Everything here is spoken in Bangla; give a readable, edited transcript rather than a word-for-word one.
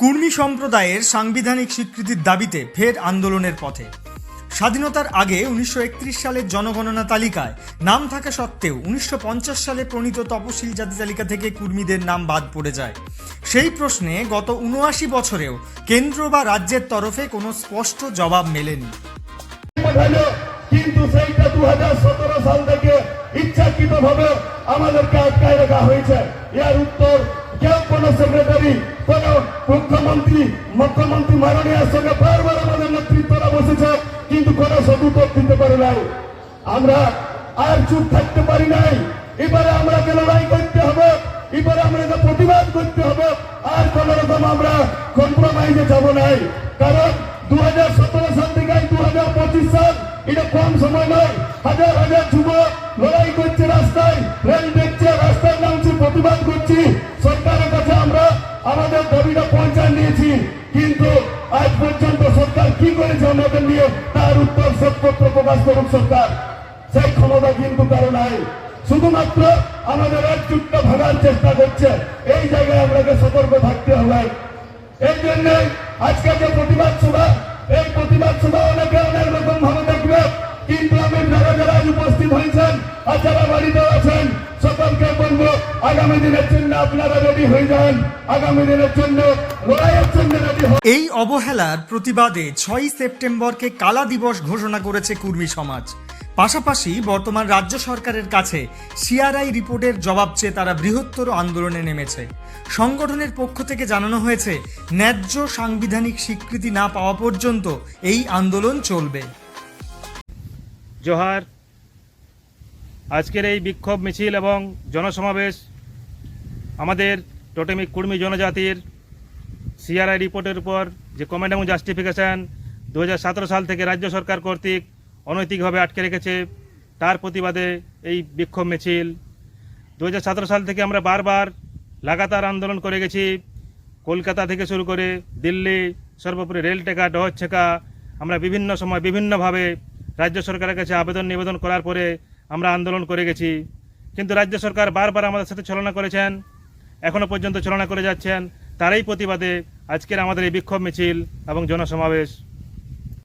কুর্মী সম্প্রদায়ের সাংবিধানিক স্বীকৃতির দাবিতে ফের আন্দোলনের পথে। স্বাধীনতার আগে 1931 সালের জনগণনা তালিকায় নাম থাকা সত্ত্বেও 1950 সালে প্রণীত তপশিল জাতি তালিকা থেকে কুর্মীদের নাম বাদ পড়ে যায়। সেই প্রশ্নে গত ৭৯ বছরেও কেন্দ্র বা রাজ্যের তরফে কোনো স্পষ্ট জবাব মেলেনি। কিন্তু সেইটা 2017 সাল থেকে ইচ্ছাকৃতভাবে আমাদেরকে আটকায় রাখা হয়েছে। এর উত্তর কেউ কোনো সেক্রেটারি, কোন মুখ্যমন্ত্রী মাননীয় সঙ্গে বারবার আমাদের নেতৃত্বরা বসেছে, কিন্তু কোনো সদুত্তর দিতে পারে নাই। আমরা আর চুপ থাকতে পারি নাই। এবারে আমাকে লড়াই করতে হবে, এবারে আমাকে প্রতিবাদ করতে হবে। আর কোন রকম আমরা কম্প্রোমাইজে যাব নাই, কারণ 2017 সাল থেকে 2025 সাল এটা কম সময় নয়। হাজার হাজার যুবক লড়াই করছে, রাস্তায় রেল দেখছে, রাস্তায় নামছি, প্রতিবাদ করছি। সরকারের কাছে আমরা আমাদের দাবিটা পৌঁছায় নিয়েছি, কিন্তু আজ পর্যন্ত সরকার কি করেছে আমাদের নিয়ে তার উত্তর শ্বেতপত্র প্রকাশ করুক সরকার। সেই ক্ষমতা কিন্তু কারো নাই, শুধুমাত্র আমাদের একজুটটা ভাঙার চেষ্টা করছে। এই জায়গায় আপনাকে সতর্ক থাকতে হবে। এই জন্য আজকে যে প্রতিবাদ সভা, এই প্রতিবাদ সভা অনেকে অনেক রকম ভাবে দেখবে, কিন্তু আমি যারা যারা উপস্থিত হয়েছেন আর যারা বাড়িতে আছেন সকলকে বলবো, আগামী দিনের জন্য আপনারা রেডি হয়ে যান, আগামী দিনের জন্য লড়াইয়ের জন্য রেডি হন। এই অবহেলার প্রতিবাদে 6 সেপ্টেম্বরকে কালা দিবস ঘোষণা করেছে কুর্মী সমাজ। পাশাপাশি বর্তমান রাজ্য সরকারের কাছে সিআরআই রিপোর্টের জবাব চেয়ে তারা বৃহত্তর আন্দোলনে নেমেছে। সংগঠনের পক্ষ থেকে জানানো হয়েছে, ন্যায্য সাংবিধানিক স্বীকৃতি না পাওয়া পর্যন্ত এই আন্দোলন চলবে। জোহার। আজকের এই বিক্ষোভ মিছিল এবং জনসমাবেশ আমাদের টোটেমিক কুর্মী জনজাতির সিআরআই রিপোর্টের উপর যে কমেন্ট এবং জাস্টিফিকেশান 2017 সাল থেকে রাজ্য সরকার কর্তৃক অনৈতিকভাবে আটকে রেখেছে, তার প্রতিবাদে এই বিক্ষোভ মিছিল। 2017 সাল থেকে আমরা বারবার লাগাতার আন্দোলন করে গেছি। কলকাতা থেকে শুরু করে দিল্লি, সর্বোপরি রেল টেকা, ডহর ছেকা, আমরা বিভিন্ন সময় বিভিন্নভাবে রাজ্য সরকারের কাছে আবেদন নিবেদন করার পরে আমরা আন্দোলন করে গেছি, কিন্তু রাজ্য সরকার বারবার আমাদের সাথে ছলনা করেছেন, এখনও পর্যন্ত ছলনা করে যাচ্ছেন। তারই প্রতিবাদে আজকের আমাদের এই বিক্ষোভ মিছিল এবং জনসমাবেশ।